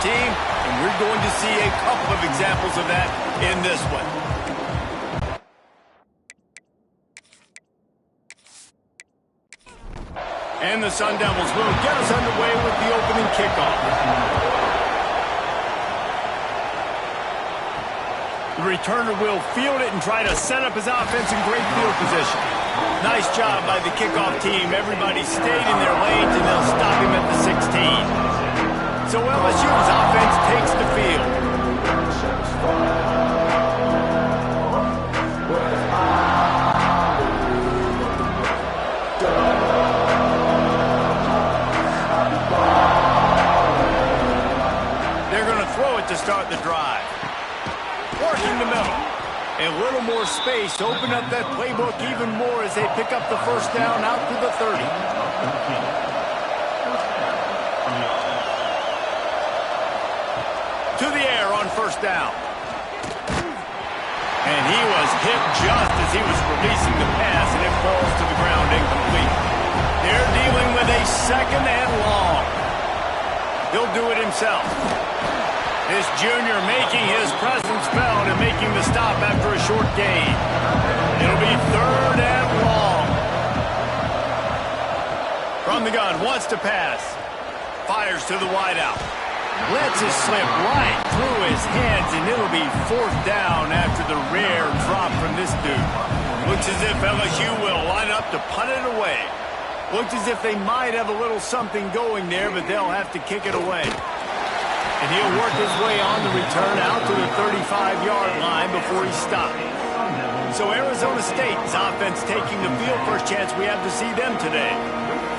team, and we're going to see a couple of examples of that in this one. And the Sun Devils will get us underway with the opening kickoff. The returner will field it and try to set up his offense in great field position. Nice job by the kickoff team. Everybody stayed in their lanes, and they'll stop him at the 16. So LSU's offense takes the field. They're going to throw it to start the drive. Working the middle. A little more space to open up that playbook even more as they pick up the first down out to the 30. To the air on first down. And he was hit just as he was releasing the pass, and it falls to the ground incomplete. They're dealing with a second and long. He'll do it himself. This junior making his presence felt and making the stop after a short gain. It'll be third and long. From the gun, wants to pass. Fires to the wideout. Lets it slip right through his hands, and it'll be fourth down after the rare drop from this dude. Looks as if LSU will line up to punt it away. Looks as if they might have a little something going there, but they'll have to kick it away. And he'll work his way on the return out to the 35-yard line before he stopped. So Arizona State's offense taking the field. First chance we have to see them today.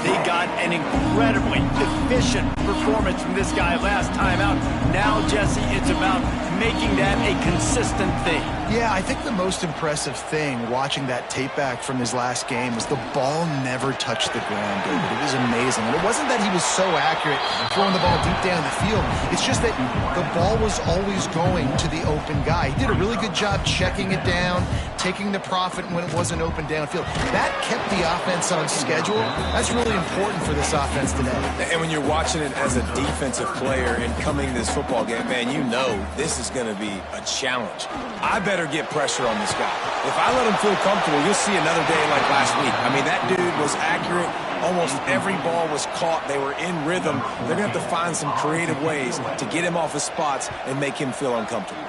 They got an incredibly efficient performance from this guy last time out. Now, Jesse, it's about making that a consistent thing. Yeah, I think the most impressive thing watching that tape back from his last game was the ball never touched the ground, David. It was amazing. And it wasn't that he was so accurate throwing the ball deep down the field. It's just that the ball was always going to the open guy. He did a really good job checking it down, taking the profit when it wasn't open downfield. That kept the offense on schedule. That's really important for this offense today. And when you're watching it as a defensive player and coming to this football game, man, you know this is going to be a challenge. I better get pressure on this guy. If I let him feel comfortable, you'll see another day like last week. I mean, that dude was accurate. Almost every ball was caught. They were in rhythm. They're going to have to find some creative ways to get him off his spots and make him feel uncomfortable.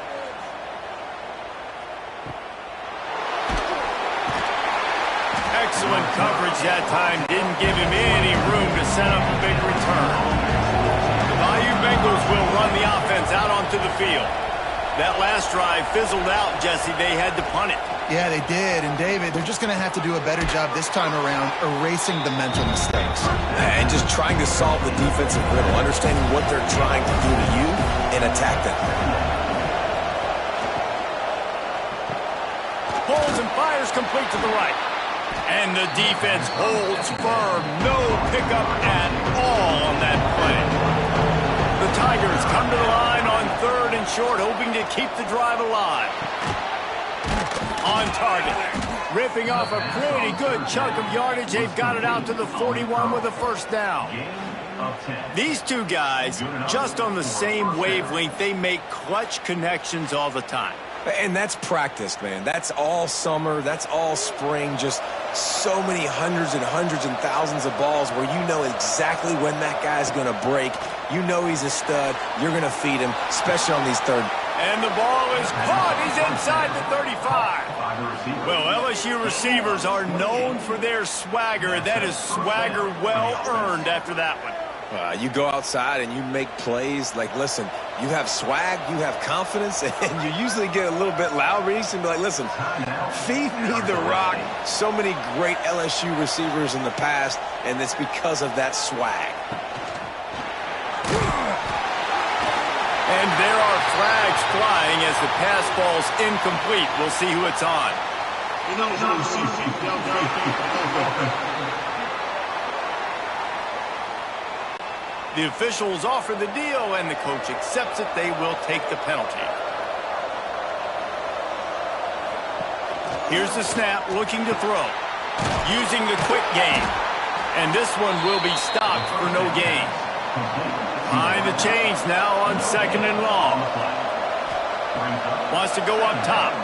Excellent coverage that time. Didn't give him any room to set up a big return. The Bayou Bengals will run the offense out onto the field. That last drive fizzled out, Jesse. They had to punt it. Yeah, they did. And, David, they're just going to have to do a better job this time around erasing the mental mistakes. And just trying to solve the defensive riddle, understanding what they're trying to do to you and attack them. Pulls and fires complete to the right. And the defense holds firm. No pickup at all on that play. The Tigers come to the line on third and short, hoping to keep the drive alive. On target. Ripping off a pretty good chunk of yardage. They've got it out to the 41 with a first down. These two guys, just on the same wavelength, they make clutch connections all the time. And that's practice, man. That's all summer. That's all spring. Just so many hundreds and thousands of balls where you know exactly when that guy's going to break. You know he's a stud. You're going to feed him, especially on these third. And the ball is caught. He's inside the 35. Well, LSU receivers are known for their swagger. That is swagger well earned after that one. You go outside and you make plays. Like, listen, you have swag, you have confidence, and you usually get a little bit loud, Reese, and be like, listen, feed me the rock. So many great LSU receivers in the past, and it's because of that swag. And there are flags flying as the pass falls incomplete. We'll see who it's on. The officials offer the deal, and the coach accepts it. They will take the penalty. Here's the snap, looking to throw. Using the quick game. And this one will be stopped for no gain. Behind the chains now on 2nd and long. Wants to go up top.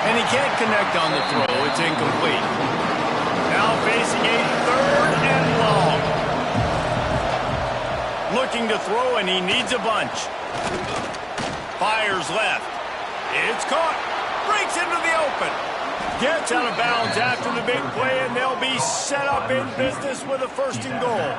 And he can't connect on the throw. It's incomplete. Now facing a 3rd and long. Looking to throw, and he needs a bunch. Fires left. It's caught. Breaks into the open. Gets out of bounds after the big play, and they'll be set up in business with a 1st and goal.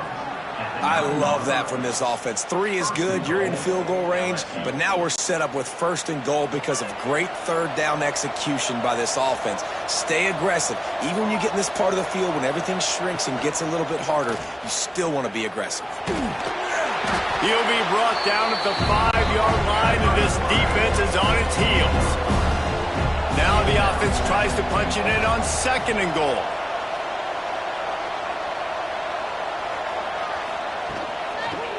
I love that from this offense. 3 is good. You're in field goal range, but now we're set up with 1st and goal because of great 3rd down execution by this offense. Stay aggressive. Even when you get in this part of the field, when everything shrinks and gets a little bit harder, you still want to be aggressive. He'll be brought down at the 5-yard line, and this defense is on its heels. Now the offense tries to punch it in on 2nd and goal.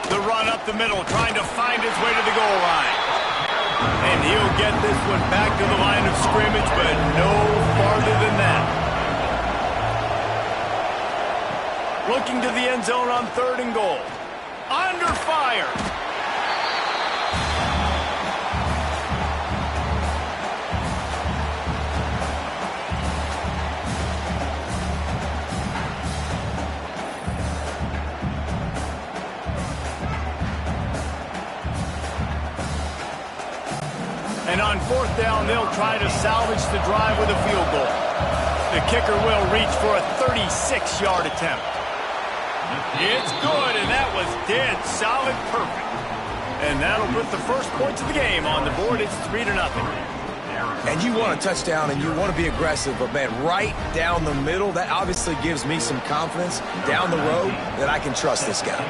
The run up the middle, trying to find his way to the goal line. And he'll get this one back to the line of scrimmage, but no farther than that. Looking to the end zone on 3rd and goal. Under fire. And on 4th down, they'll try to salvage the drive with a field goal. The kicker will reach for a 36-yard attempt. It's good, and that was dead solid perfect. And that'll put the first points of the game on the board. It's 3-0. And you want a touchdown, and you want to be aggressive, but, man, right down the middle, that obviously gives me some confidence down the road that I can trust this guy.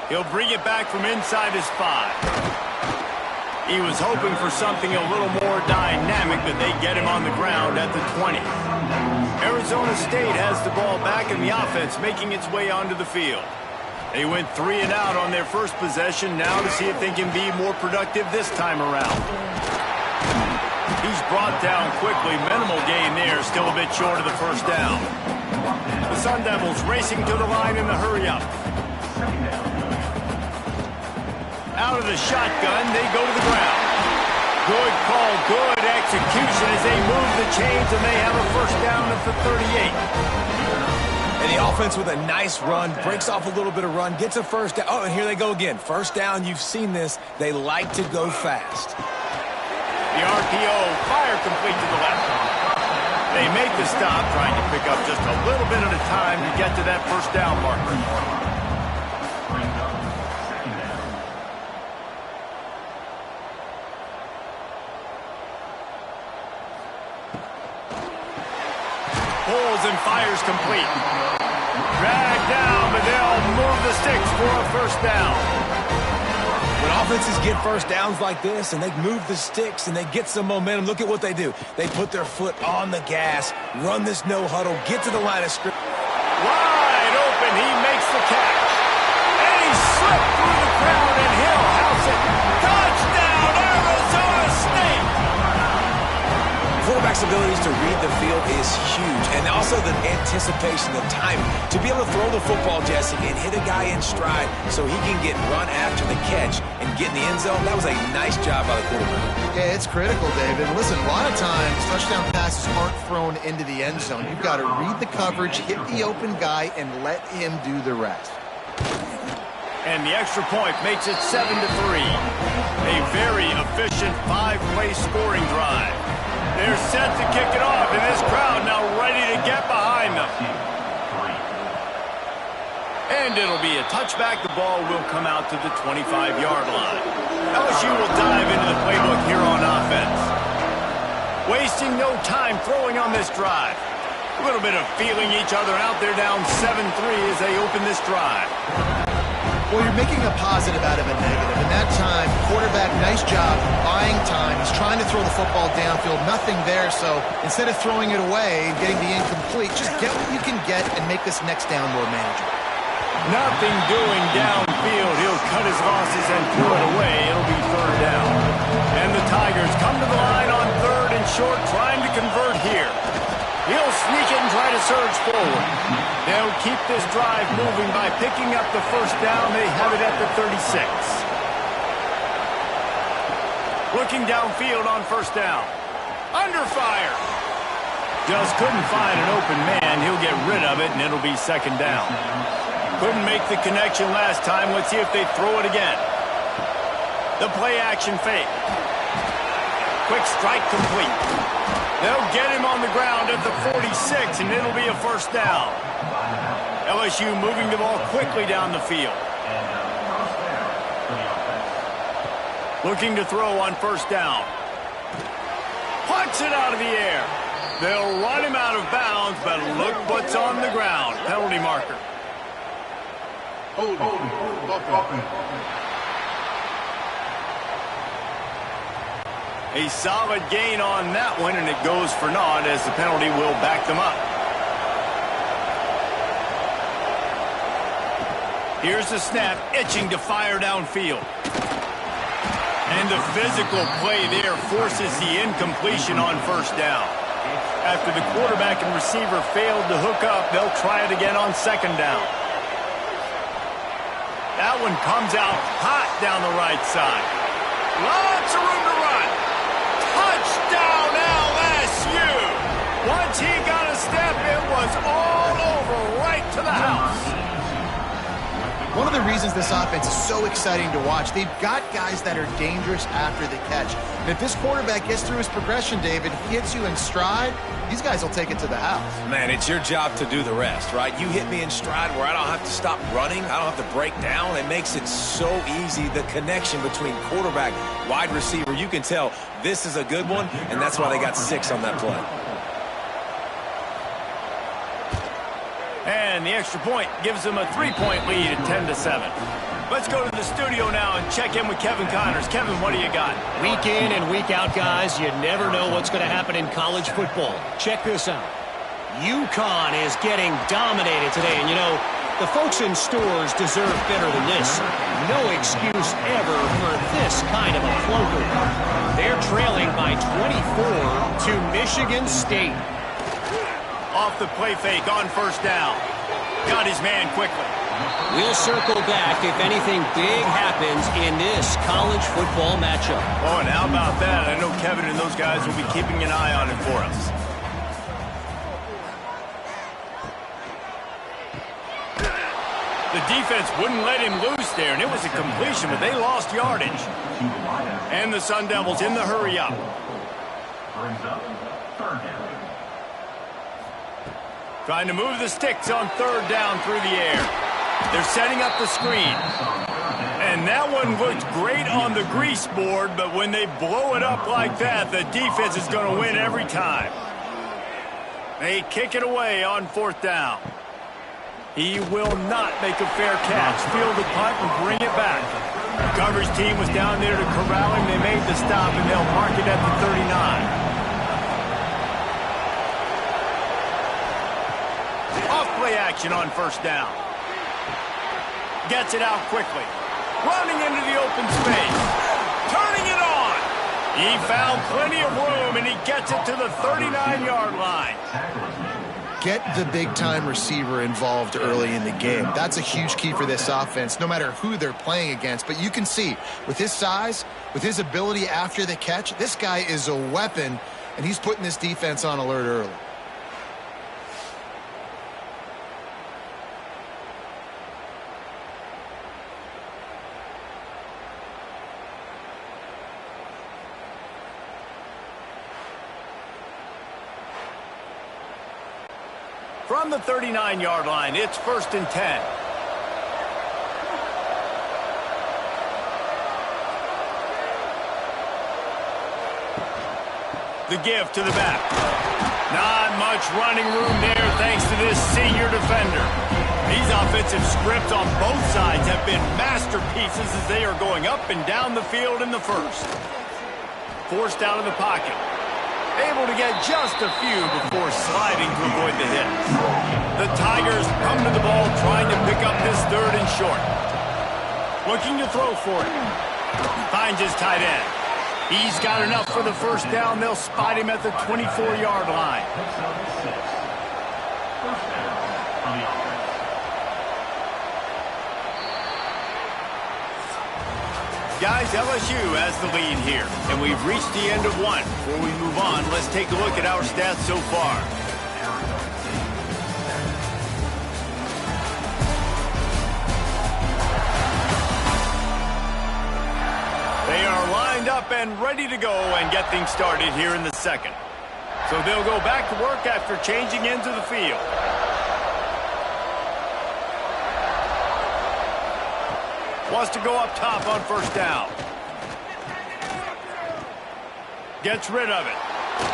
He'll bring it back from inside his 5. He was hoping for something a little more dynamic, but they get him on the ground at the 20. Arizona State has the ball back in the offense, making its way onto the field. They went 3 and out on their first possession, now to see if they can be more productive this time around. He's brought down quickly. Minimal gain there, still a bit short of the 1st down. The Sun Devils racing to the line in the hurry-up. Out of the shotgun, they go to the ground. Good call, good execution as they move the chains, and they have a 1st down at the 38. And the offense with a nice run, breaks off a little bit of run, gets a 1st down. Oh, and here they go again. 1st down, you've seen this. They like to go fast. The RPO, fire complete to the left. They make the stop, trying to pick up just a little bit at a time to get to that 1st down marker. Pulls and fires complete. Dragged down, but they'll move the sticks for a 1st down. When offenses get 1st downs like this and they move the sticks and they get some momentum, look at what they do. They put their foot on the gas, run this no huddle, get to the line of scrimmage. Wide open, he makes the catch. And he slipped through the crowd, and he'll house it. Touchdown, Arizona State! Quarterback's abilities to read the field is huge, and also the anticipation, the timing. To be able to throw the football, Jesse, and hit a guy in stride so he can get run after the catch and get in the end zone, that was a nice job by the quarterback. Yeah, it's critical, David. Listen, a lot of times touchdown passes aren't thrown into the end zone. You've got to read the coverage, hit the open guy, and let him do the rest. And the extra point makes it 7-3. A very efficient 5-play scoring drive. They're set to kick it off, and this crowd now ready to get behind them. And it'll be a touchback. The ball will come out to the 25-yard line. LSU will dive into the playbook here on offense. Wasting no time throwing on this drive. A little bit of feeling each other out. They're down 7-3 as they open this drive. Well, you're making a positive out of a negative. In that time, quarterback, nice job, buying time. He's trying to throw the football downfield. Nothing there, so instead of throwing it away and getting the incomplete, just get what you can get and make this next down more manageable. Nothing doing downfield. He'll cut his losses and throw it away. It'll be 3rd down. And the Tigers come to the line on 3rd and short, trying to convert here. He'll sneak it and try to surge forward. They'll keep this drive moving by picking up the first down. They have it at the 36. Looking downfield on first down. Under fire. Just couldn't find an open man. He'll get rid of it, and it'll be second down. Couldn't make the connection last time. Let's see if they throw it again. The play action fake. Quick strike complete. They'll get him on the ground at the 46, and it'll be a first down. LSU moving the ball quickly down the field. Looking to throw on first down. Punts it out of the air. They'll run him out of bounds, but look what's on the ground. Penalty marker. A solid gain on that one, and it goes for naught as the penalty will back them up. Here's the snap, itching to fire downfield. And the physical play there forces the incompletion on first down. After the quarterback and receiver failed to hook up, they'll try it again on second down. That one comes out hot down the right side. Lots of room to run. Touchdown LSU! Once he got a step, it was all over right to the house. One of the reasons this offense is so exciting to watch, they've got guys that are dangerous after the catch. And if this quarterback gets through his progression, David, hits you in stride, these guys will take it to the house. Man, it's your job to do the rest, right? You hit me in stride where I don't have to stop running. I don't have to break down. It makes it so easy. The connection between quarterback, wide receiver, you can tell this is a good one, and that's why they got 6 on that play. And the extra point gives them a 3-point lead at 10-7. Let's go to the studio now and check in with Kevin Connors. Kevin, what do you got? Week in and week out, guys, you never know what's going to happen in college football. Check this out. UConn is getting dominated today, and you know, the folks in stores deserve better than this. No excuse ever for this kind of a floater. They're trailing by 24 to Michigan State. Off the play fake on first down. Got his man quickly. We'll circle back if anything big happens in this college football matchup. Oh, and how about that? I know Kevin and those guys will be keeping an eye on it for us. The defense wouldn't let him loose there, and it was a completion, but they lost yardage. And the Sun Devils in the hurry up. Trying to move the sticks on third down through the air. They're setting up the screen. And that one looked great on the grease board, but when they blow it up like that, the defense is going to win every time. They kick it away on fourth down. He will not make a fair catch. Field the punt and bring it back. The coverage team was down there to corral him. They made the stop, and they'll mark it at the 39. Play action on first down. Gets it out quickly. Running into the open space. Turning it on. He found plenty of room, and he gets it to the 39-yard line. Get the big-time receiver involved early in the game. That's a huge key for this offense, no matter who they're playing against. But you can see, with his size, with his ability after the catch, this guy is a weapon, and he's putting this defense on alert early. From the 39-yard line, it's 1st and 10. The give to the back. Not much running room there thanks to this senior defender. These offensive scripts on both sides have been masterpieces as they are going up and down the field in the first. Forced out of the pocket. Able to get just a few before sliding to avoid the hit. The Tigers come to the ball trying to pick up this 3rd and short. Looking to throw for it. Finds his tight end. He's got enough for the first down. They'll spot him at the 24-yard line. Guys, LSU has the lead here, and we've reached the end of one. Before we move on, let's take a look at our stats so far. They are lined up and ready to go and get things started here in the second. So they'll go back to work after changing into the field. Wants to go up top on first down. Gets rid of it.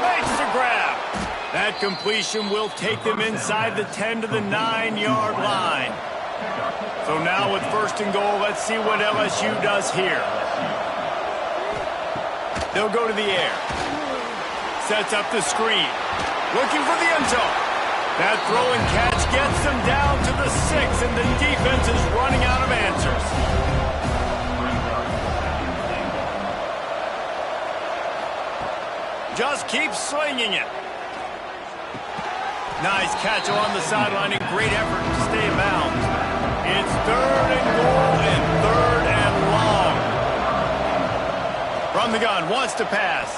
Makes the grab. That completion will take them inside the 10 to the 9-yard line. So now with first and goal, let's see what LSU does here. They'll go to the air. Sets up the screen. Looking for the end zone. That throw and catch gets them down to the 6, and the defense is running out of answers. Just keep slinging it. Nice catch along the sideline and great effort to stay in bounds. It's third and goal and third and long. From the gun, wants to pass.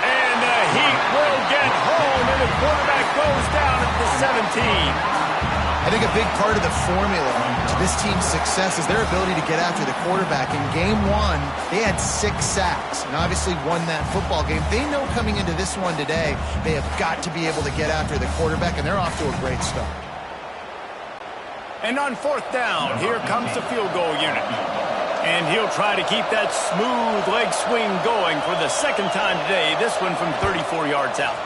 And the Heat will get home, and the quarterback goes down at the 17. I think a big part of the formula to this team's success is their ability to get after the quarterback. In game one, they had 6 sacks and obviously won that football game. They know coming into this one today, they have got to be able to get after the quarterback, and they're off to a great start. And on fourth down, here comes the field goal unit. And he'll try to keep that smooth leg swing going for the second time today, this one from 34 yards out.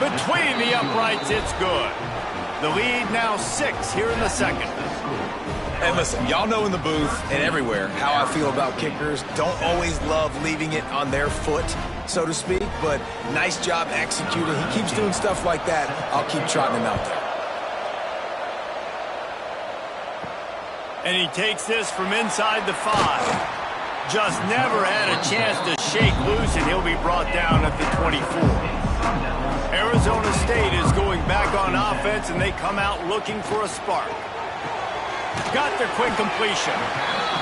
Between the uprights, it's good. The lead now 6 here in the second. And listen, y'all know in the booth and everywhere how I feel about kickers. Don't always love leaving it on their foot, so to speak, but nice job executing. He keeps doing stuff like that. I'll keep trotting him out there. And he takes this from inside the 5. Just never had a chance to shake loose, and he'll be brought down at the 24. Arizona State is going back on offense, and they come out looking for a spark. Got the quick completion.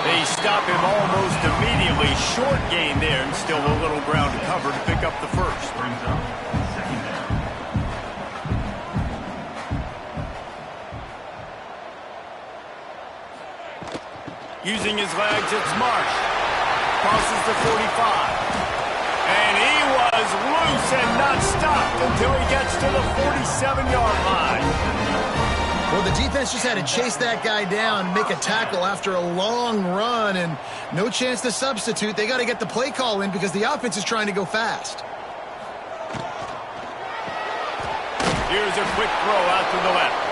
They stop him almost immediately. Short gain there, and still a little ground to cover to pick up the first. Using his legs, it's Marsh. Crosses the 45. And he was loose and not stopped until he gets to the 47-yard line. Well, the defense just had to chase that guy down, make a tackle after a long run, and no chance to substitute. They got to get the play call in because the offense is trying to go fast. Here's a quick throw out to the left.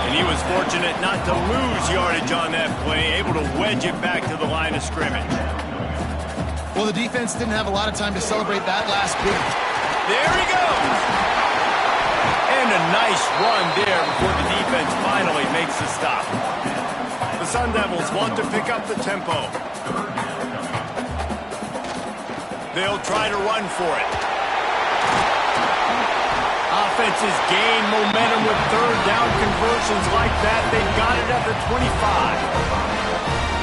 And he was fortunate not to lose yardage on that play, able to wedge it back to the line of scrimmage. Well, the defense didn't have a lot of time to celebrate that last big. There he goes. And a nice run there before the defense finally makes the stop. The Sun Devils want to pick up the tempo. They'll try to run for it. Offenses gain momentum with third down conversions like that. They got it at the 25.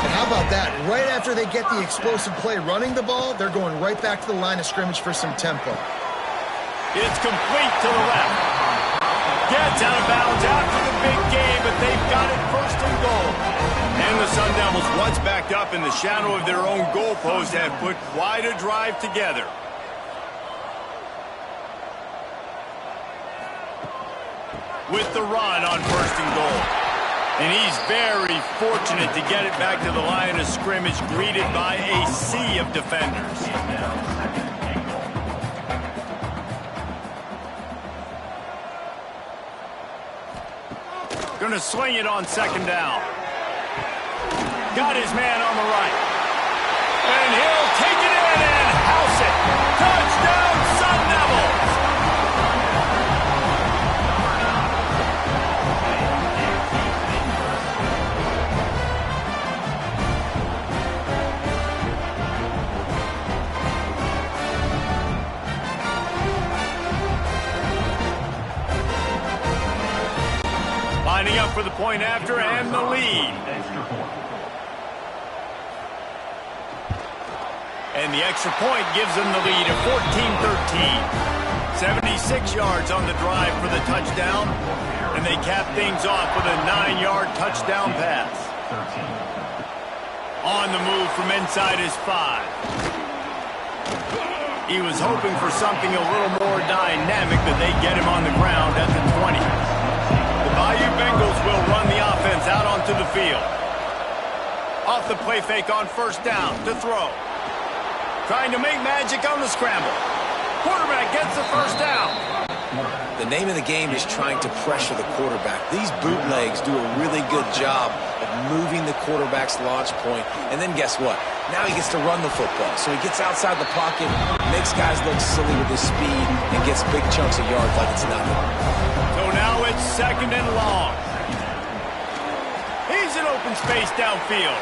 And how about that? Right after they get the explosive play running the ball, they're going right back to the line of scrimmage for some tempo. It's complete to the left. Gets out of bounds after the big game, but they've got it first and goal. And the Sun Devils, once backed up in the shadow of their own goalpost, have put quite a drive together. With the run on first and goal. And he's very fortunate to get it back to the line of scrimmage, greeted by a sea of defenders. Gonna swing it on second down. Got his man on the right. And he'll take it in and house it. Touchdown, Sun Devils! Lining up for the point after and the lead. And the extra point gives them the lead at 14-13. 76 yards on the drive for the touchdown. And they cap things off with a 9-yard touchdown pass. On the move from inside his 5. He was hoping for something a little more dynamic, but they get him on the ground at the 20. The Bayou Bengals will run the offense out onto the field. Off the play fake on first down to throw. Trying to make magic on the scramble. Quarterback gets the first down. The name of the game is trying to pressure the quarterback. These bootlegs do a really good job of moving the quarterback's launch point. And then guess what? Now he gets to run the football. So he gets outside the pocket, makes guys look silly with his speed, and gets big chunks of yards like it's nothing. So now it's second and long. He's in open space downfield.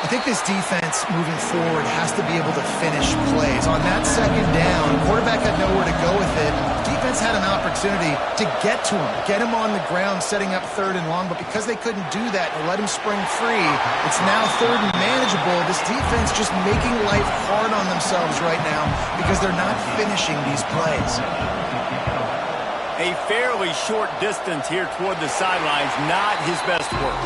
I think this defense moving forward has to be able to finish plays. On that second down, quarterback had nowhere to go with it. Defense had an opportunity to get to him, get him on the ground, setting up third and long, but because they couldn't do that and let him spring free, it's now third and manageable. This defense just making life hard on themselves right now because they're not finishing these plays. A fairly short distance here toward the sidelines, not his best work.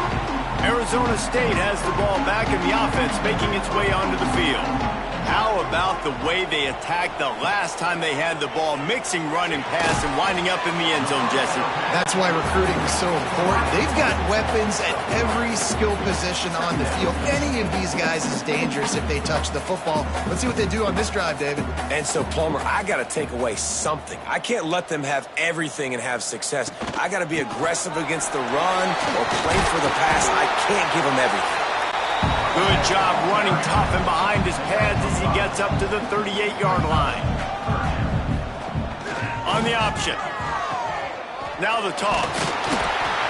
Arizona State has the ball back in the offense, making its way onto the field. How about the way they attacked the last time they had the ball, mixing run and pass and winding up in the end zone, Jesse? That's why recruiting is so important. They've got weapons at every skill position on the field. Any of these guys is dangerous if they touch the football. Let's see what they do on this drive, David. And so, Palmer, I got to take away something. I can't let them have everything and have success. I got to be aggressive against the run or play for the pass. I can't give them everything. Good job running tough and behind his pads as he gets up to the 38-yard line. On the option. Now the toss.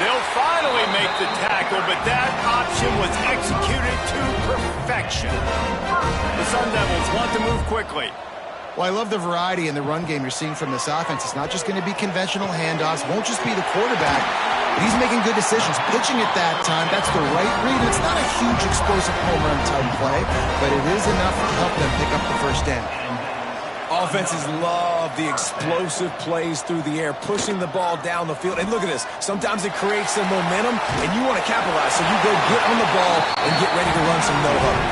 They'll finally make the tackle, but that option was executed to perfection. The Sun Devils want to move quickly. Well, I love the variety in the run game you're seeing from this offense. It's not just going to be conventional handoffs. Won't just be the quarterback. He's making good decisions, pitching at that time. That's the right read. It's not a huge explosive home run type play, but it is enough to help them pick up the first down. Offenses love the explosive plays through the air, pushing the ball down the field. And look at this. Sometimes it creates some momentum, and you want to capitalize. So you go get on the ball and get ready to run some no-huddle.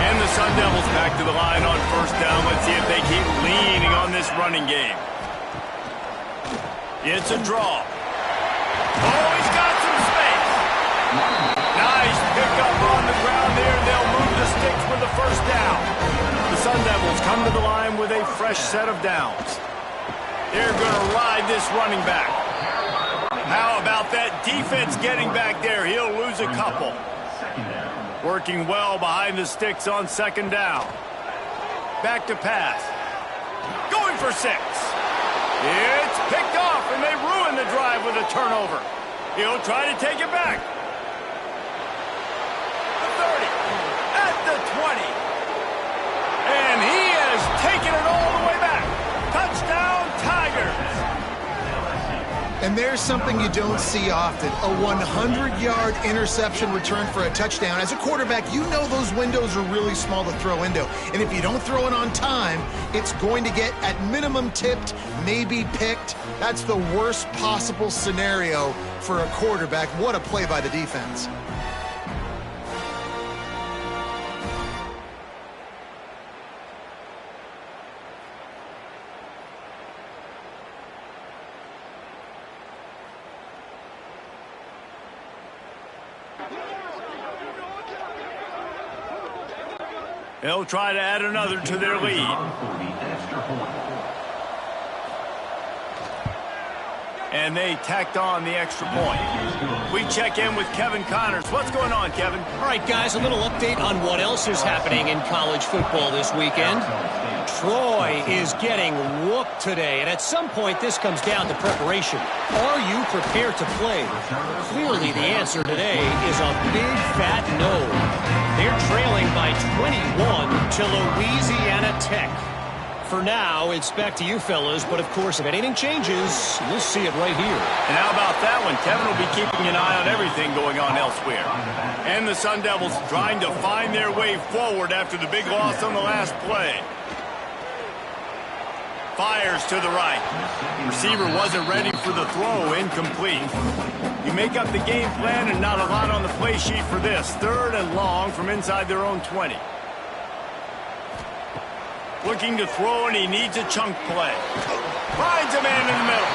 And the Sun Devils back to the line on first down. Let's see if they keep leaning on this running game. It's a draw. Oh, he's got some space. Nice pickup on the ground there. They'll move the sticks for the first down. The Sun Devils come to the line with a fresh set of downs. They're going to ride this running back. How about that defense getting back there? He'll lose a couple. Working well behind the sticks on second down. Back to pass. Going for 6. It's picked off, and they ruin the drive with a turnover. He'll try to take it back. The 30, at the 20. And he has taken it all the way back. Touchdown, Tigers. And there's something you don't see often, a 100-yard interception return for a touchdown. As a quarterback, you know those windows are really small to throw into. And if you don't throw it on time, it's going to get at minimum tipped, maybe picked. That's the worst possible scenario for a quarterback. What a play by the defense. They'll try to add another to their lead. And they tacked on the extra point. We check in with Kevin Connors. What's going on, Kevin? All right, guys, a little update on what else is happening in college football this weekend. Troy is getting whooped today, and at some point this comes down to preparation. Are you prepared to play? Clearly the answer today is a big fat no. They're trailing by 21 to Louisiana Tech. For now, it's back to you fellas, but of course, if anything changes, you'll see it right here. And how about that one? Kevin will be keeping an eye on everything going on elsewhere. And the Sun Devils trying to find their way forward after the big loss on the last play. Fires to the right. Receiver wasn't ready for the throw. Incomplete. You make up the game plan and not a lot on the play sheet for this. 3rd and long from inside their own 20. Looking to throw, and he needs a chunk play. Finds a man in the middle.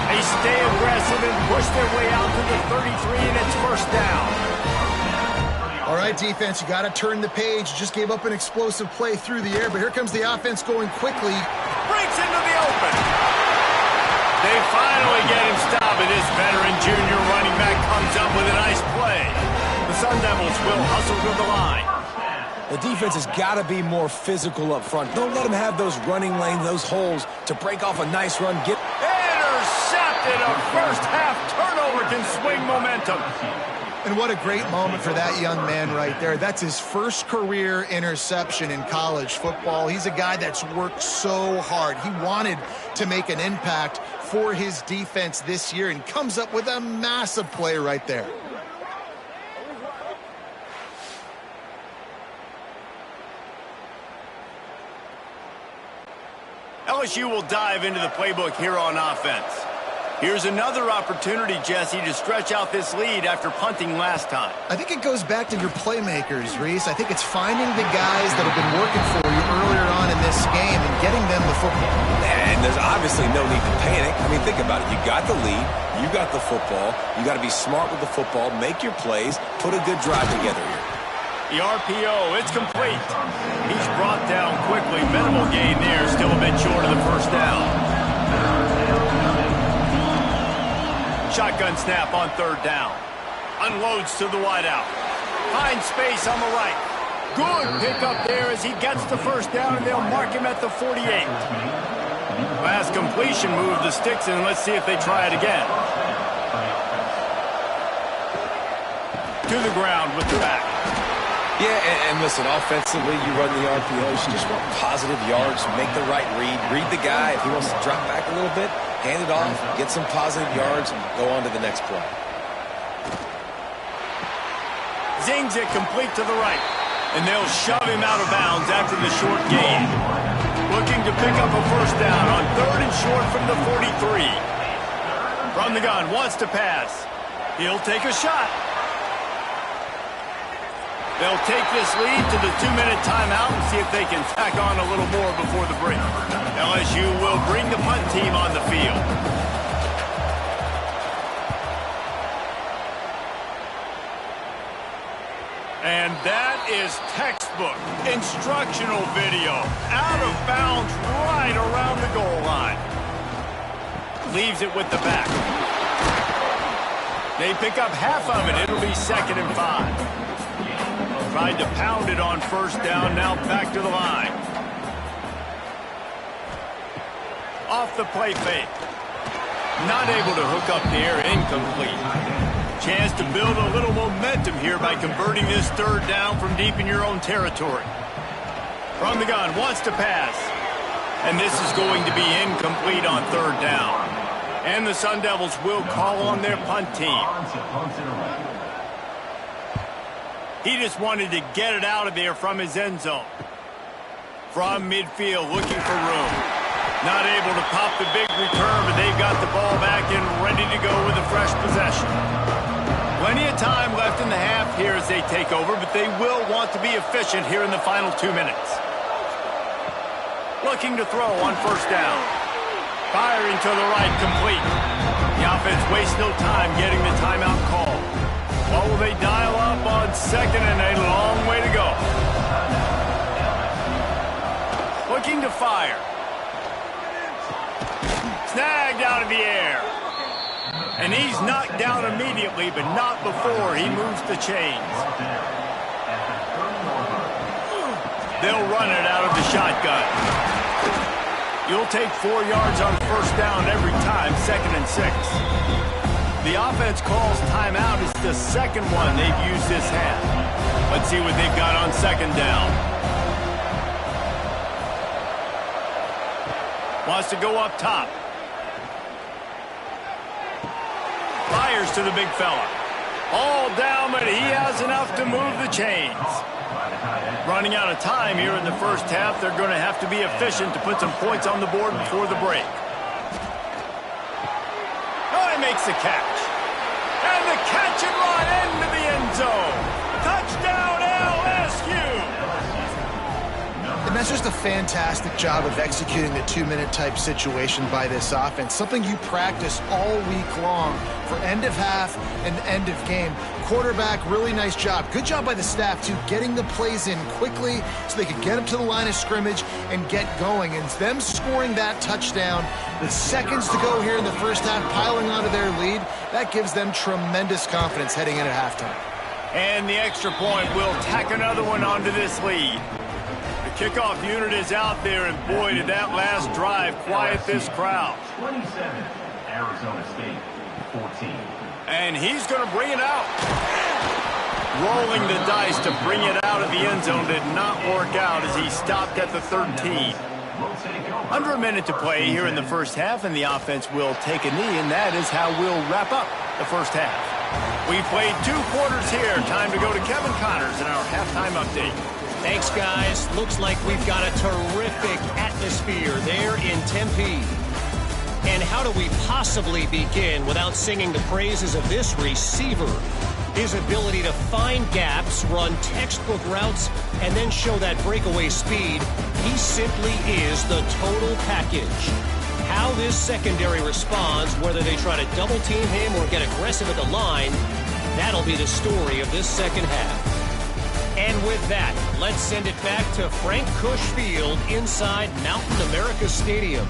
They stay aggressive and push their way out to the 33, and it's 1st down. All right, defense, you got to turn the page. You just gave up an explosive play through the air, but here comes the offense going quickly. Breaks into the open. They finally get him stopped, and this veteran junior running back comes up with a nice play. The Sun Devils will hustle to the line. The defense has got to be more physical up front. Don't let them have those running lanes, those holes to break off a nice run. Get intercepted. A first-half turnover can swing momentum. And what a great moment for that young man right there. That's his first career interception in college football. He's a guy that's worked so hard. He wanted to make an impact for his defense this year and comes up with a massive play right there. LSU will dive into the playbook here on offense. Here's another opportunity, Jesse, to stretch out this lead after punting last time. I think it goes back to your playmakers, Reese. I think it's finding the guys that have been working for you earlier on in this game and getting them the football. And there's obviously no need to panic. I mean, think about it. You got the lead. You got the football. You got to be smart with the football. Make your plays. Put a good drive together here. The RPO, it's complete. He's brought down quickly. Minimal gain there. Still a bit short of the 1st down. Shotgun snap on 3rd down. Unloads to the wideout. Finds space on the right. Good pickup there as he gets the 1st down, and they'll mark him at the 48. Last completion moved the sticks, and let's see if they try it again. To the ground with the back. Yeah, and listen, offensively, you run the RPOs. You just want positive yards, make the right read the guy. If he wants to drop back a little bit, hand it off, get some positive yards, and go on to the next play. Zings it complete to the right, and they'll shove him out of bounds after the short gain. Looking to pick up a 1st down on 3rd and short from the 43. From the gun, wants to pass. He'll take a shot. They'll take this lead to the 2-minute timeout and see if they can tack on a little more before the break. LSU will bring the punt team on the field. And that is textbook instructional video. Out of bounds right around the goal line. Leaves it with the back. They pick up half of it. It'll be 2nd and 5. Tried to pound it on 1st down, now back to the line. Off the play fake. Not able to hook up there, incomplete. Chance to build a little momentum here by converting this 3rd down from deep in your own territory. From the gun, wants to pass. And this is going to be incomplete on 3rd down. And the Sun Devils will call on their punt team. He just wanted to get it out of there from his end zone. From midfield, looking for room. Not able to pop the big return, but they've got the ball back and ready to go with a fresh possession. Plenty of time left in the half here as they take over, but they will want to be efficient here in the final 2 minutes. Looking to throw on 1st down. Firing to the right, complete. The offense wastes no time getting the timeout call. What will they dial up on 2nd and a long way to go? Looking to fire. Snagged out of the air. And he's knocked down immediately, but not before he moves the chains. They'll run it out of the shotgun. You'll take 4 yards on 1st down every time, 2nd and 6. The offense calls timeout. It's the 2nd one they've used this half. Let's see what they've got on 2nd down. Wants to go up top. Fires to the big fella. All down, but he has enough to move the chains. Running out of time here in the first half. They're going to have to be efficient to put some points on the board before the break. Oh, he makes the catch. And the catch and run into the end zone. Touchdown, LSU! And that's just a fantastic job of executing the two-minute type situation by this offense. Something you practice all week long for end of half and end of game. Quarterback, really nice job. Good job by the staff, too, getting the plays in quickly so they could get up to the line of scrimmage and get going. And them scoring that touchdown with seconds to go here in the first half, piling onto their lead, that gives them tremendous confidence heading in at halftime. And the extra point will tack another one onto this lead. The kickoff unit is out there, and boy, did that last drive quiet this crowd. 27, Arizona State, 14. And he's going to bring it out. Rolling the dice to bring it out of the end zone did not work out as he stopped at the 13. Under a minute to play here in the first half, and the offense will take a knee, and that is how we'll wrap up the first half. We played 2 quarters here. Time to go to Kevin Connors in our halftime update. Thanks, guys. Looks like we've got a terrific atmosphere there in Tempe. And how do we possibly begin without singing the praises of this receiver? His ability to find gaps, run textbook routes, and then show that breakaway speed. He simply is the total package. How this secondary responds, whether they try to double team him or get aggressive at the line, that'll be the story of this second half. And with that, let's send it back to Frank Cush Field inside Mountain America Stadium.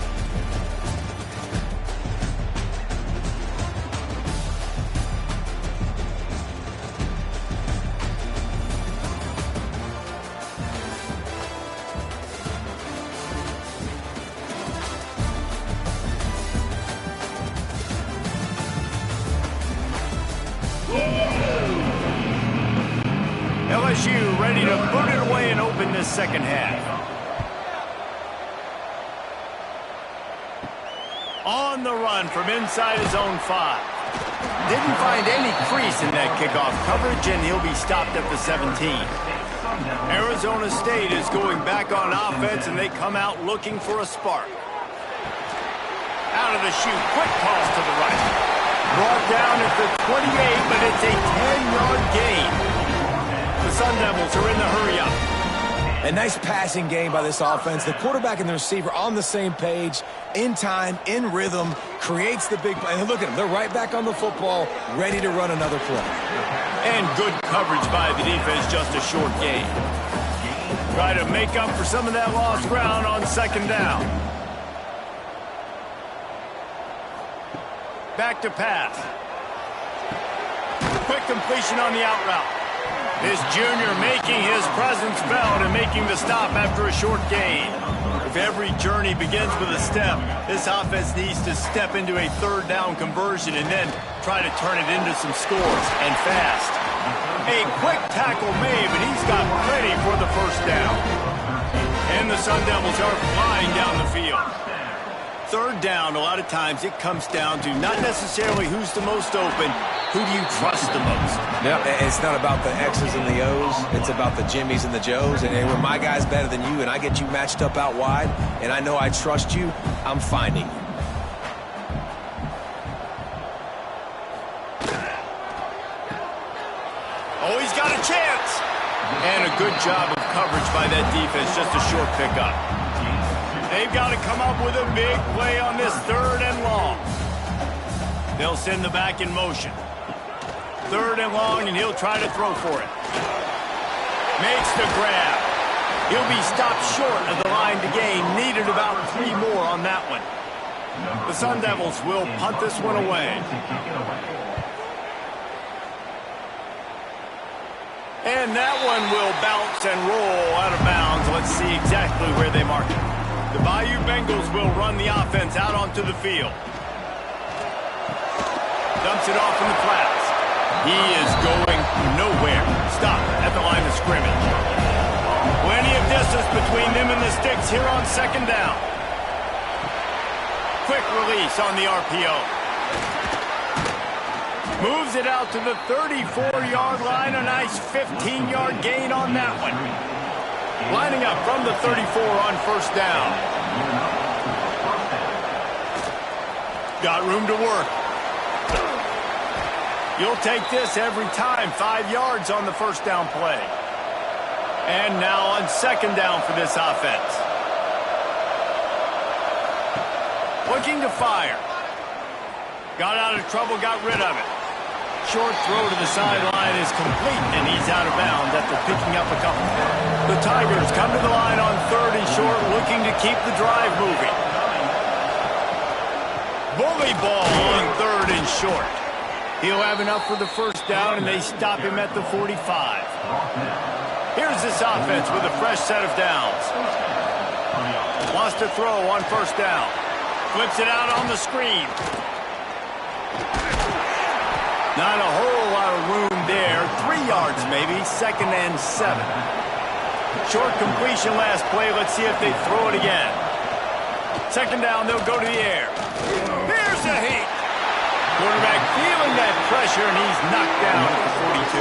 LSU ready to put it away and open this second half. On the run from inside his own 5. Didn't find any crease in that kickoff coverage, and he'll be stopped at the 17. Arizona State is going back on offense, and they come out looking for a spark. Out of the chute, quick toss to the right. Brought down at the 28, but it's a 10-yard gain. The Sun Devils are in the hurry-up. A nice passing game by this offense. The quarterback and the receiver on the same page, in time, in rhythm, creates the big play. And look at them. They're right back on the football, ready to run another play. And good coverage by the defense, just a short gain. Try to make up for some of that lost ground on second down. Back to pass. Quick completion on the out route. This junior making his presence felt and making the stop after a short gain. If every journey begins with a step, this offense needs to step into a third down conversion and then try to turn it into some scores, and fast. A quick tackle made, but he's got plenty for the first down. And the Sun Devils are flying down the field. Third down, a lot of times it comes down to not necessarily who's the most open, who do you trust the most? No, it's not about the X's and the O's. It's about the Jimmies and the Joes. And when my guy's better than you and I get you matched up out wide and I know I trust you, I'm finding you. Oh, he's got a chance. And a good job of coverage by that defense, just a short pickup. They've got to come up with a big play on this 3rd and long. They'll send the back in motion. 3rd and long, and he'll try to throw for it. Makes the grab. He'll be stopped short of the line to gain. Needed about 3 more on that one. The Sun Devils will punt this one away. And that one will bounce and roll out of bounds. Let's see exactly where they mark it. The Bayou Bengals will run the offense out onto the field. Dumps it off in the flats. He is going nowhere. Stop at the line of scrimmage. Plenty of distance between them and the sticks here on second down. quick release on the RPO. Moves it out to the 34-yard line. A nice 15-yard gain on that one. Lining up from the 34 on first down. Got room to work. You'll take this every time. 5 yards on the first down play. And now on second down for this offense. Looking to fire. Got out of trouble, got rid of it. Short throw to the sideline is complete, and he's out of bounds after picking up a couple. The Tigers come to the line on 3rd and short, looking to keep the drive moving. Bully ball on 3rd and short. He'll have enough for the first down, and they stop him at the 45. Here's this offense with a fresh set of downs. Wants to throw on first down. Flips it out on the screen. Not a whole lot of room there. 3 yards maybe. 2nd and 7. Short completion last play. Let's see if they throw it again. 2nd down, they'll go to the air. Here's a heat. Quarterback feeling that pressure, and he's knocked down at the 42.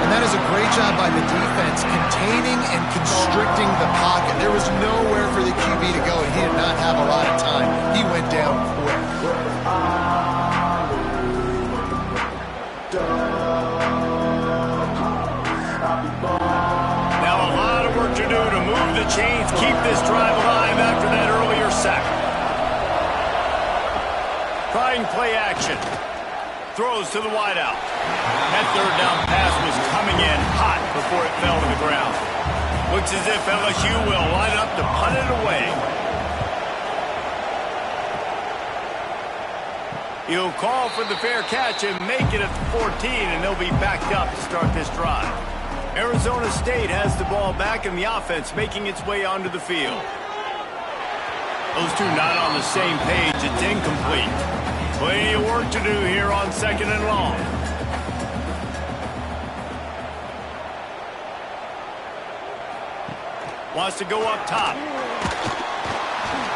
And that is a great job by the defense, containing and constricting the pocket. There was nowhere for the QB to go, and he did not have a lot of time. He went down quick. Now a lot of work to do to move the chains, keep this drive alive after that earlier sack. Trying play action. Throws to the wideout. That 3rd down pass was coming in hot before it fell to the ground. Looks as if LSU will line up to punt it away. He'll call for the fair catch and make it at the 14, and they'll be backed up to start this drive. Arizona State has the ball back, and the offense making its way onto the field. Those two not on the same page. It's incomplete. Plenty of work to do here on 2nd and long. Wants to go up top.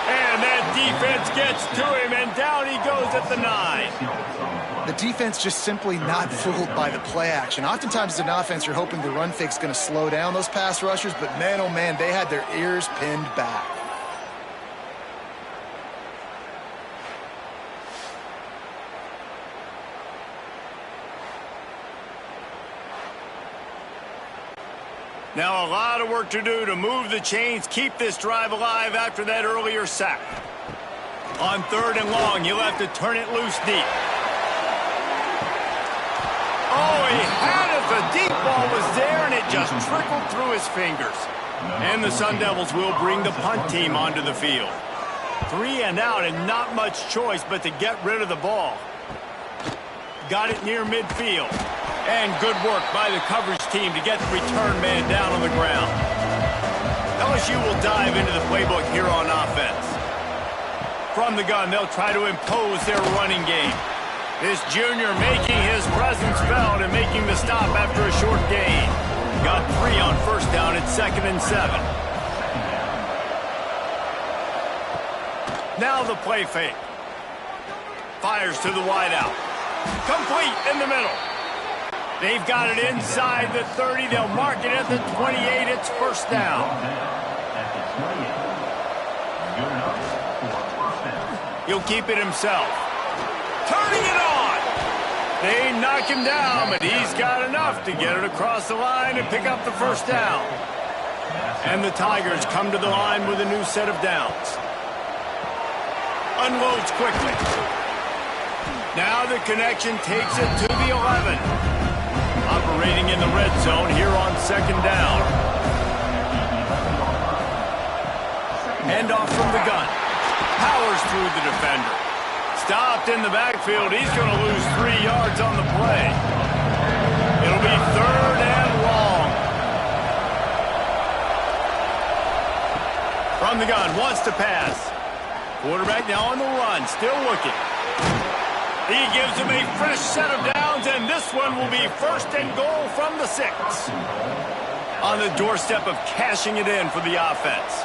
And that defense gets to him, and down he goes at the 9. The defense just simply not fooled by the play action. Oftentimes as an offense, you're hoping the run fake's going to slow down those pass rushers, but man, oh man, they had their ears pinned back. Now a lot of work to do to move the chains, keep this drive alive after that earlier sack. On 3rd and long, you'll have to turn it loose deep. Oh, he had it. The deep ball was there, and it just trickled through his fingers. And the Sun Devils will bring the punt team onto the field. 3 and out, and not much choice but to get rid of the ball. Got it near midfield. And good work by the coverage team to get the return man down on the ground. LSU will dive into the playbook here on offense. From the gun, they'll try to impose their running game. This junior making his presence felt and making the stop after a short gain. Got 3 on first down at 2nd and 7. Now the play fake. Fires to the wideout. Complete in the middle. They've got it inside the 30. They'll mark it at the 28. It's first down. He'll keep it himself. Turning it on. They knock him down, but he's got enough to get it across the line and pick up the first down. And the Tigers come to the line with a new set of downs. Unloads quickly. Now the connection takes it to the 11. Operating in the red zone here on 2nd down. Handoff from the gun. Powers through the defender. Stopped in the backfield. He's going to lose 3 yards on the play. It'll be 3rd and long. From the gun, wants to pass. Quarterback now on the run, still looking. He gives him a fresh set of downs, and this one will be 1st and goal from the 6. On the doorstep of cashing it in for the offense.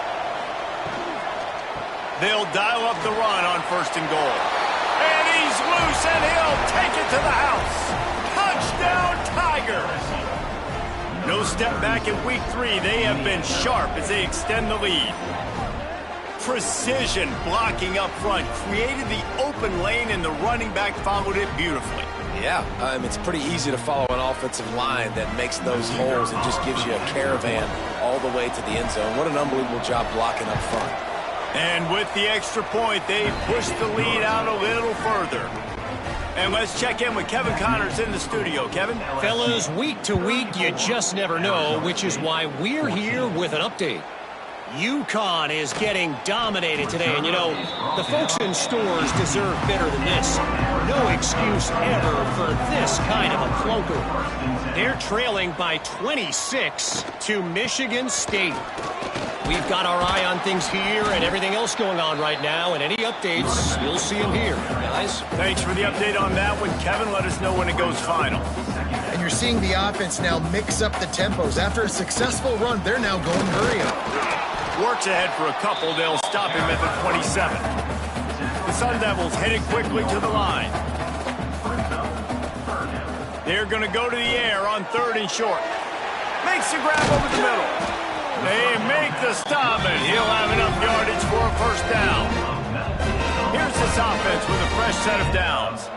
They'll dial up the run on 1st and goal. And he's loose, and he'll take it to the house. Touchdown, Tigers! No step back in week 3. They have been sharp as they extend the lead. Precision blocking up front created the open lane, and the running back followed it beautifully. Yeah, it's pretty easy to follow an offensive line that makes those holes and just gives you a caravan all the way to the end zone. What an unbelievable job blocking up front. And with the extra point, they push the lead out a little further. And let's check in with Kevin Connors in the studio. Kevin? Fellas, week to week, you just never know, which is why we're here with an update. UConn is getting dominated today, and you know, the folks in stores deserve better than this. No excuse ever for this kind of a clunker. They're trailing by 26 to Michigan State. We've got our eye on things here and everything else going on right now, and any updates, you'll see them here. Guys? Thanks for the update on that one, Kevin. Let us know when it goes final. And you're seeing the offense now mix up the tempos. After a successful run, they're now going hurry up. Works ahead for a couple. They'll stop him at the 27. The Sun Devils headed quickly to the line. They're going to go to the air on 3rd and short. Makes the grab over the middle. They make the stop, and he'll have enough yardage for a 1st down. Here's this offense with a fresh set of downs.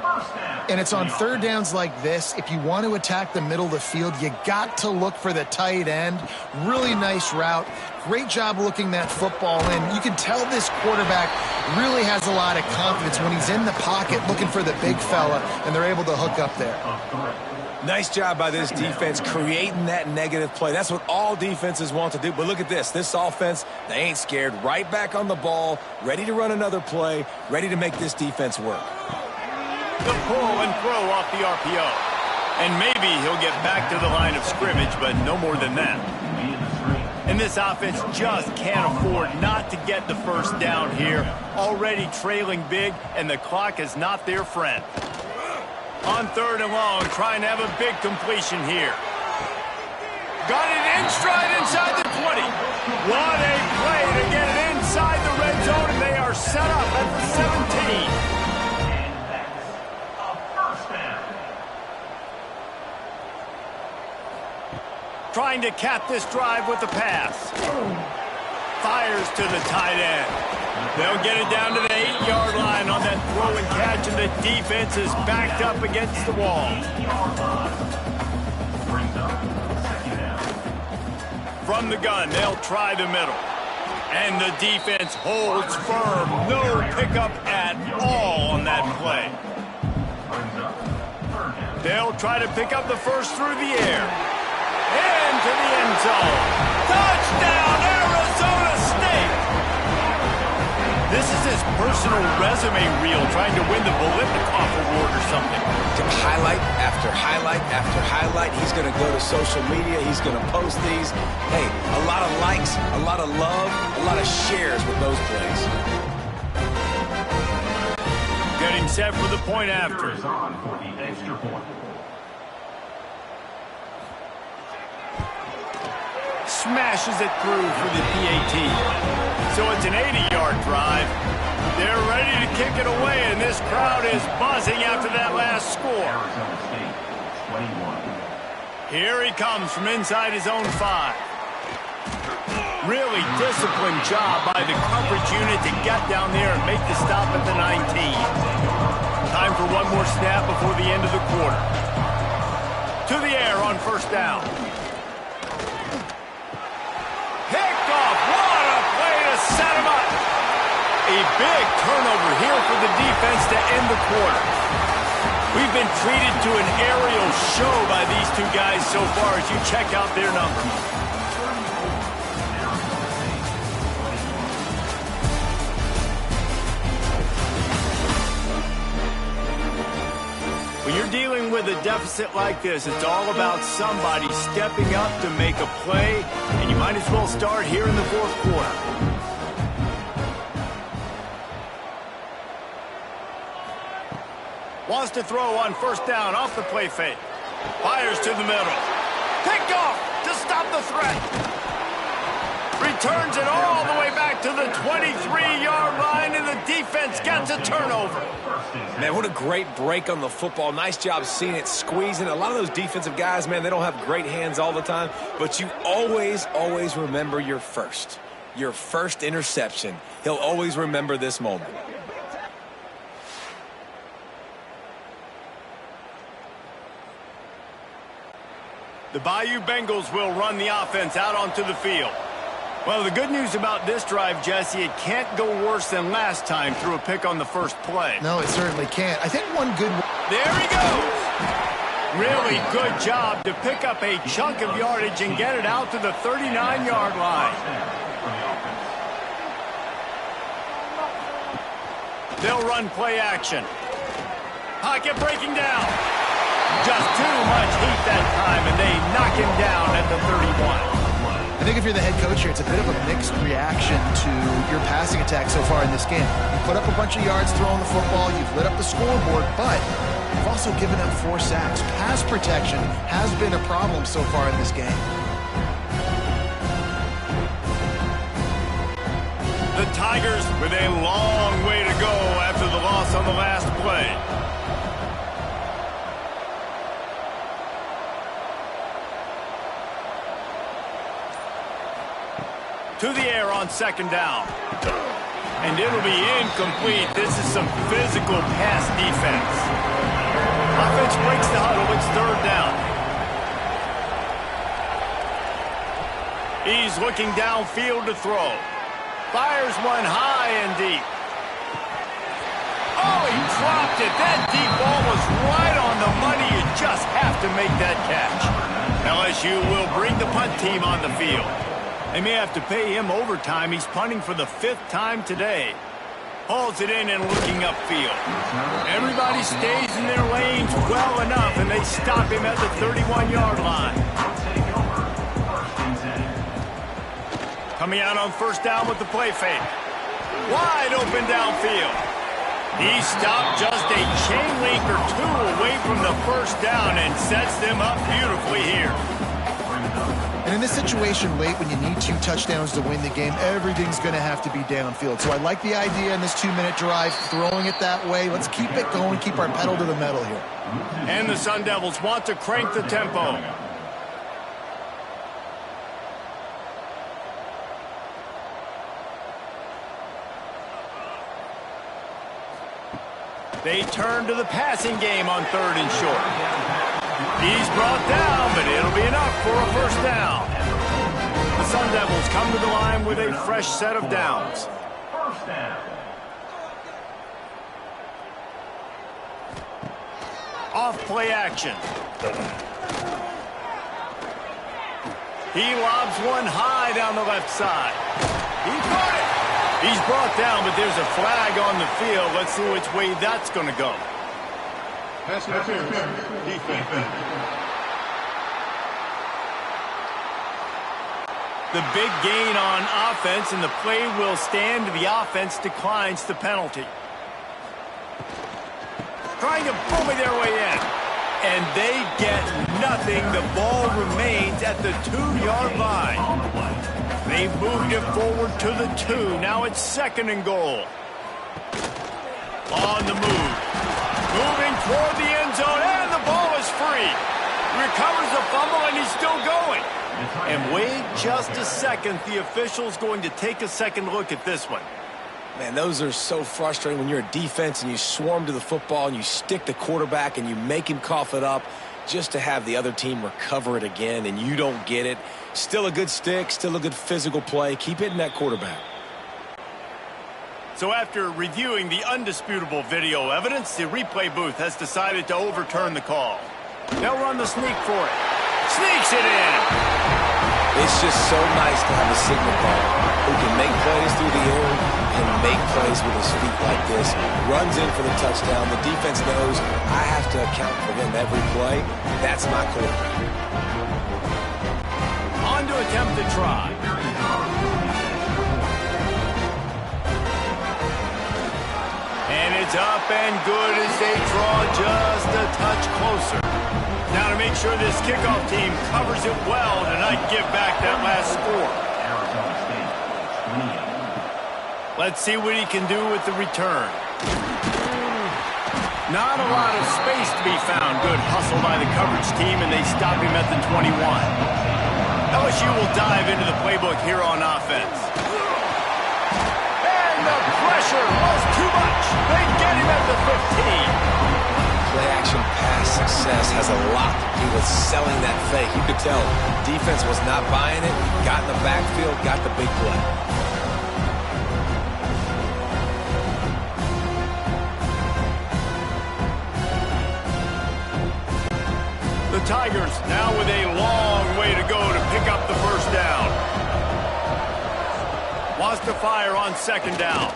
And it's on 3rd downs like this. If you want to attack the middle of the field, you got to look for the tight end. Really nice route. Great job looking that football in. You can tell this quarterback really has a lot of confidence when he's in the pocket looking for the big fella, and they're able to hook up there. Nice job by this defense creating that negative play. That's what all defenses want to do. But look at this. This offense, they ain't scared. Right back on the ball, ready to run another play, ready to make this defense work. The pull and throw off the RPO. And maybe he'll get back to the line of scrimmage, but no more than that. And this offense just can't afford not to get the 1st down here. Already trailing big, and the clock is not their friend. On 3rd and long, trying to have a big completion here. Got it in stride inside the 20. What a play to get it inside the red zone, and they are set up at the 17. Trying to cap this drive with the pass. Fires to the tight end. They'll get it down to the 8-yard line on that throw and catch, and the defense is backed up against the wall. From the gun, they'll try the middle. And the defense holds firm. No pickup at all on that play. They'll try to pick up the 1st through the air. Into the end zone. Touchdown, Arizona State! This is his personal resume reel, trying to win the Bolitnikoff Award or something. Highlight after highlight after highlight. He's going to go to social media. He's going to post these. Hey, a lot of likes, a lot of love, a lot of shares with those plays. Getting set for the point after. For the extra point. Smashes it through for the PAT. So it's an 80-yard drive. They're ready to kick it away, and this crowd is buzzing after that last score. Arizona State, 21. Here he comes from inside his own 5. Really disciplined job by the coverage unit to get down there and make the stop at the 19. Time for one more snap before the end of the quarter. To the air on 1st down. Set him up. A big turnover here for the defense to end the quarter. We've been treated to an aerial show by these two guys so far as you check out their numbers. When you're dealing with a deficit like this, it's all about somebody stepping up to make a play, and you might as well start here in the 4th quarter. Wants to throw on 1st down off the play fake. Fires to the middle. Picked off to stop the threat. Returns it all the way back to the 23-yard line, and the defense gets a turnover. Man, what a great break on the football. Nice job seeing it, squeezing. A lot of those defensive guys, man, they don't have great hands all the time, but you always remember your first interception. He'll always remember this moment. The Bayou Bengals will run the offense out onto the field. Well, the good news about this drive, Jesse, it can't go worse than last time through a pick on the first play. No, it certainly can't. I think one good... There he goes! Really good job to pick up a chunk of yardage and get it out to the 39-yard line. They'll run play action. Pocket breaking down. Just too much heat that time, and they knock him down at the 31. I think if you're the head coach here, it's a bit of a mixed reaction to your passing attack so far in this game. You put up a bunch of yards throwing the football, you've lit up the scoreboard, but you've also given up 4 sacks. Pass protection has been a problem so far in this game. The Tigers with a long way to go after the loss on the last play. To the air on second down. And it'll be incomplete. This is some physical pass defense. Offense breaks the huddle. It's third down. He's looking downfield to throw. Fires one high and deep. Oh, he dropped it. That deep ball was right on the money. You just have to make that catch. LSU will bring the punt team on the field. They may have to pay him overtime. He's punting for the 5th time today. Hauls it in and looking upfield. Everybody stays in their lanes well enough, and they stop him at the 31-yard line. Coming out on first down with the play fake. Wide open downfield. He stopped just a chain link or 2 away from the first down and sets them up beautifully here. And in this situation late when you need 2 touchdowns to win the game, everything's going to have to be downfield. So I like the idea in this 2-minute drive, throwing it that way. Let's keep it going, keep our pedal to the metal here. And the Sun Devils want to crank the tempo. They turn to the passing game on 3rd and short. He's brought down, but it'll be enough for a first down. The Sun Devils come to the line with a fresh set of downs. First down. Off play action. He lobs one high down the left side. He caught it. He's brought down, but there's a flag on the field. Let's see which way that's going to go. Pass interference. Defense. The big gain on offense, and the play will stand. The offense declines the penalty. Trying to bully their way in. And they get nothing. The ball remains at the 2-yard line. They've moved it forward to the 2. Now it's 2nd and goal. On the move. Moving toward the end zone, and the ball is free. Recovers the fumble, and he's still going. And wait just a second. The official's going to take a second look at this one. Man, those are so frustrating when you're a defense and you swarm to the football and you stick the quarterback and you make him cough it up just to have the other team recover it again and you don't get it. Still a good stick, still a good physical play. Keep hitting that quarterback. So after reviewing the undisputable video evidence, the replay booth has decided to overturn the call. They'll run the sneak for it. Sneaks it in! It's just so nice to have a signal caller who can make plays through the air and make plays with his feet like this. Runs in for the touchdown. The defense knows I have to account for him every play. That's my quarterback. On to attempt the try. And it's up and good as they draw just a touch closer. Now to make sure this kickoff team covers it well tonight, give back that last score. Let's see what he can do with the return. Not a lot of space to be found. Good hustle by the coverage team, and they stop him at the 21. LSU will dive into the playbook here on offense. And the pressure was too much. They get him at the 15. Play-action pass success has a lot to do with selling that fake. You could tell defense was not buying it. Got in the backfield, got the big play. The Tigers now with a long way to go to pick up the first down. Wants to fire on second down.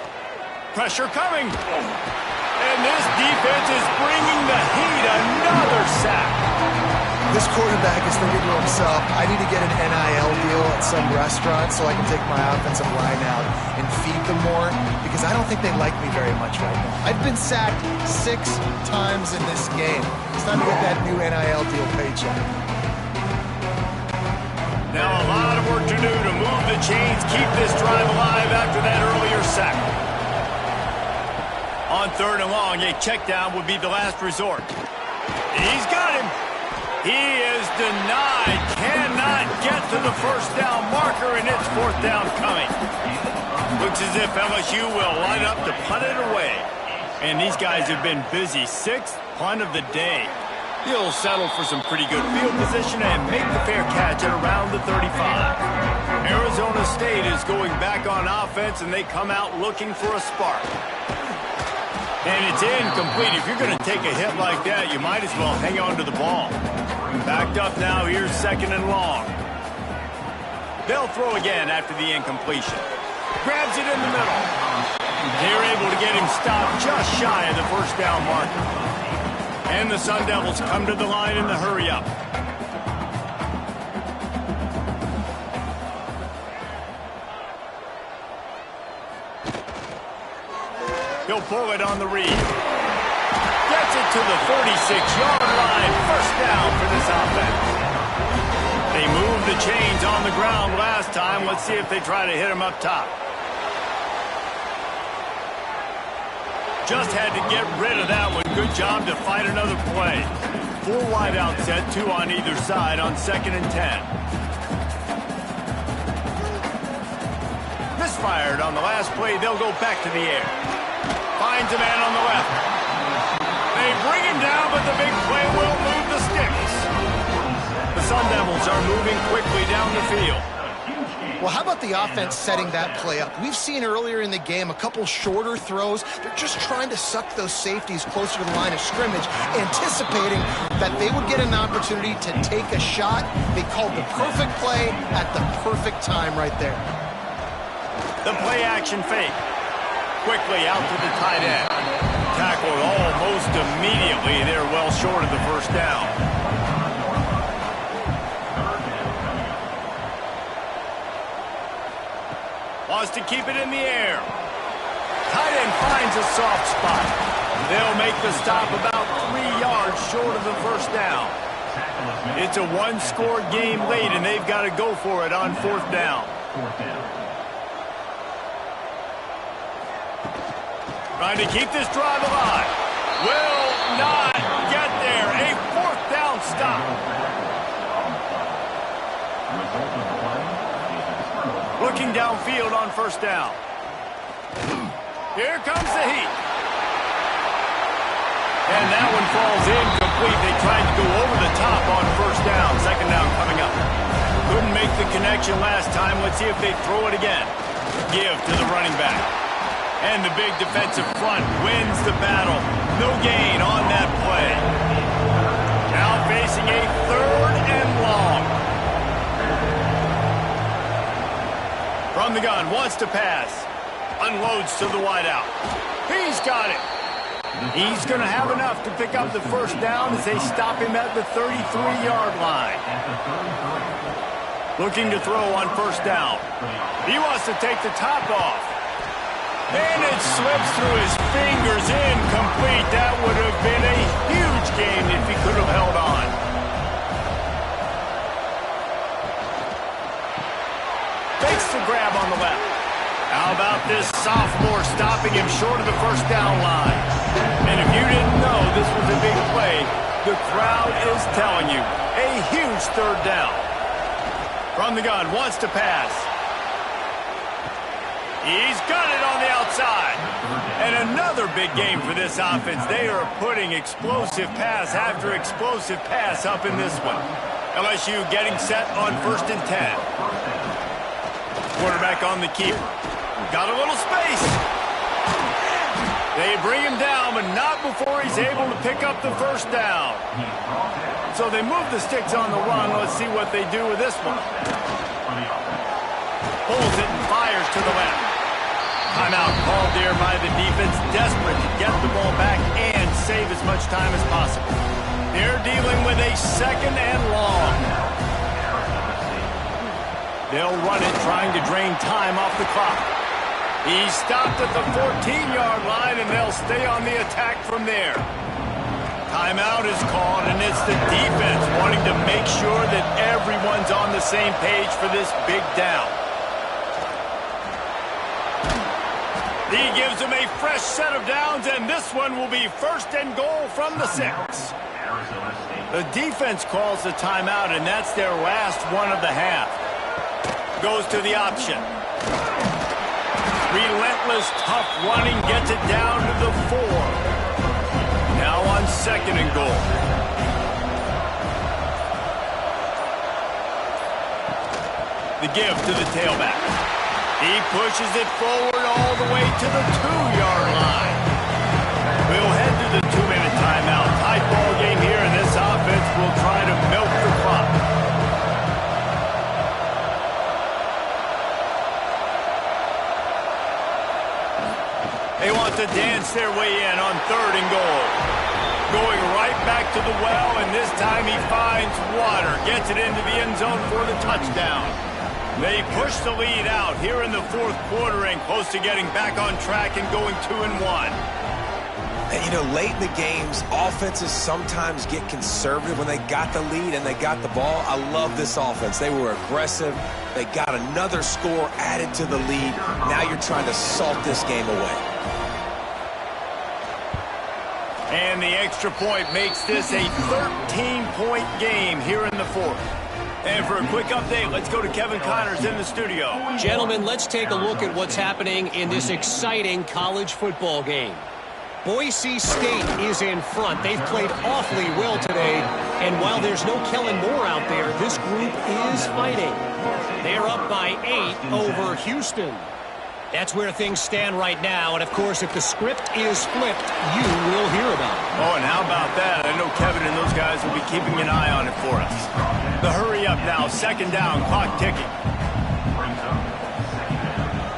Pressure coming. And this defense is bringing the heat. Another sack. This quarterback is thinking to himself, I need to get an NIL deal at some restaurant so I can take my offensive line out and feed them more, because I don't think they like me very much right now. I've been sacked 6 times in this game. It's time to get that new NIL deal paycheck. Now a lot of work to do to move the chains, keep this drive alive after that earlier sack. On third and long, a check down would be the last resort. He's got him. He is denied. Cannot get to the first down marker, and it's fourth down coming. Looks as if LSU will line up to punt it away. And these guys have been busy. 6th punt of the day. He'll settle for some pretty good field position and make the fair catch at around the 35. Arizona State is going back on offense, and they come out looking for a spark. And it's incomplete. If you're going to take a hit like that, you might as well hang on to the ball. Backed up now. Here's second and long. They'll throw again after the incompletion. Grabs it in the middle. They're able to get him stopped just shy of the first down marker. And the Sun Devils come to the line in the hurry-up. He'll pull it on the read. Gets it to the 36-yard line. First down for this offense. They moved the chains on the ground last time. Let's see if they try to hit him up top. Just had to get rid of that one. Good job to fight another play. 4 wide out set, 2 on either side on 2nd and 10. Misfired on the last play. They'll go back to the air. Finds a man on the left. They bring him down, but the big play will move the sticks. The Sun Devils are moving quickly down the field. Well, how about the offense setting that play up? We've seen earlier in the game a couple shorter throws. They're just trying to suck those safeties closer to the line of scrimmage, anticipating that they would get an opportunity to take a shot. They called the perfect play at the perfect time right there. The play action fake. Quickly out to the tight end. Tackled almost immediately. They're well short of the first down. Wants to keep it in the air. Tight end finds a soft spot. They'll make the stop about 3 yards short of the first down. It's a 1-score game late, and they've got to go for it on 4th down. Trying to keep this drive alive. Will not get there. A 4th down stop. Looking downfield on first down. Here comes the heat. And that one falls incomplete. They tried to go over the top on first down. 2nd down coming up. Couldn't make the connection last time. Let's see if they throw it again. Give to the running back. And the big defensive front wins the battle. No gain on that play. Now facing a 3rd and long. From the gun, wants to pass. Unloads to the wideout. He's got it. He's going to have enough to pick up the first down as they stop him at the 33-yard line. Looking to throw on first down. He wants to take the top off. And it slips through his fingers, incomplete. That would have been a huge gain if he could have held on. Fakes the grab on the left. How about this sophomore stopping him short of the first down line? And if you didn't know this was a big play, the crowd is telling you. A huge third down. From the gun, wants to pass. He's got it on the outside. And another big game for this offense. They are putting explosive pass after explosive pass up in this one. LSU getting set on 1st and 10. Quarterback on the keeper. Got a little space. They bring him down, but not before he's able to pick up the first down. So they move the sticks on the run. Let's see what they do with this one. Pulls it and fires to the left. Timeout called there by the defense, desperate to get the ball back and save as much time as possible. They're dealing with a 2nd and long. They'll run it, trying to drain time off the clock. He's stopped at the 14-yard line, and they'll stay on the attack from there. Timeout is called, and it's the defense wanting to make sure that everyone's on the same page for this big down. He gives them a fresh set of downs, and this one will be 1st and goal from the 6. The defense calls the timeout, and that's their last one of the half. Goes to the option. Relentless, tough running gets it down to the 4. Now on 2nd and goal. The give to the tailback. He pushes it forward all the way to the 2-yard line. We'll head to the 2-minute timeout. Tight ball game here, and this offense will try to milk the clock. They want to dance their way in on 3rd and goal. Going right back to the well, and this time he finds water. Gets it into the end zone for the touchdown. They push the lead out here in the 4th quarter and close to getting back on track and going 2-1. And, you know, late in the games, offenses sometimes get conservative when they got the lead and they got the ball. I love this offense. They were aggressive. They got another score added to the lead. Now you're trying to salt this game away. And the extra point makes this a 13-point game here in the 4th. And for a quick update, let's go to Kevin Connors in the studio. Gentlemen, let's take a look at what's happening in this exciting college football game. Boise State is in front. They've played awfully well today. And while there's no Kellen Moore out there, this group is fighting. They're up by 8 over Houston. That's where things stand right now. And, of course, if the script is flipped, you will hear about it. Oh, and how about that? I know Kevin and those guys will be keeping an eye on it for us. The hurry up now, 2nd down, clock ticking.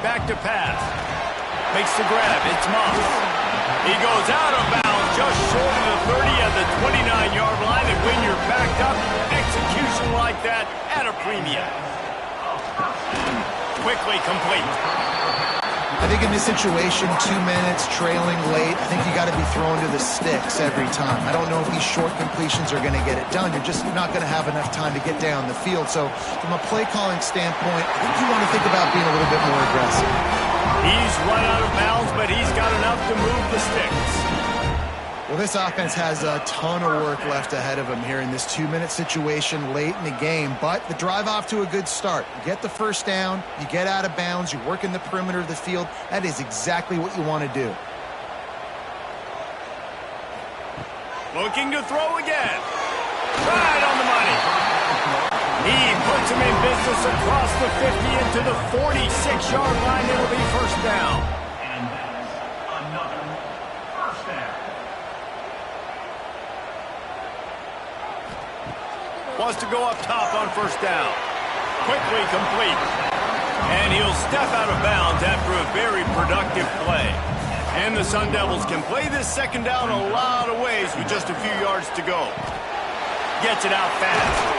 Back to pass. Makes the grab. It's Moss. He goes out of bounds just short of the 30 at the 29-yard line. And when you're backed up, execution like that at a premium. Quickly complete. I think in this situation, 2 minutes, trailing late, I think you got to be thrown to the sticks every time. I don't know if these short completions are going to get it done. You're just not going to have enough time to get down the field. So from a play calling standpoint, I think you want to think about being a little bit more aggressive. He's run out of bounds, but he's got enough to move the sticks. Well, this offense has a ton of work left ahead of them here in this 2-minute situation late in the game. But the drive off to a good start. You get the first down, you get out of bounds, you work in the perimeter of the field. That is exactly what you want to do. Looking to throw again. Right on the money. He puts him in business across the 50 into the 46-yard line. It'll be 1st down. And that's another 1st down. Wants to go up top on 1st down. Quickly complete. And he'll step out of bounds after a very productive play. And the Sun Devils can play this 2nd down a lot of ways with just a few yards to go. Gets it out fast.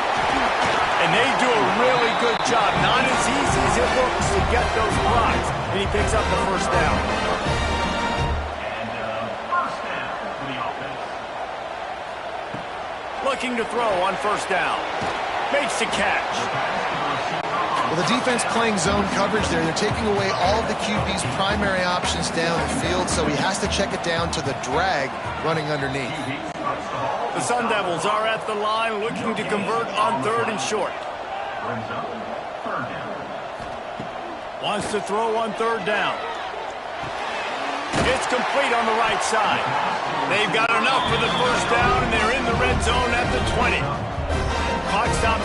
And they do a really good job. Not as easy as it looks to get those blocks. And he picks up the 1st down. And 1st down for the offense. Looking to throw on 1st down. Makes the catch. Well, the defense playing zone coverage there. They're taking away all of the QB's primary options down the field, so he has to check it down to the drag running underneath. The Sun Devils are at the line looking to convert on 3rd and short. Wants to throw on 3rd down. It's complete on the right side. They've got enough for the 1st down, and they're in the red zone at the 20. Clock stops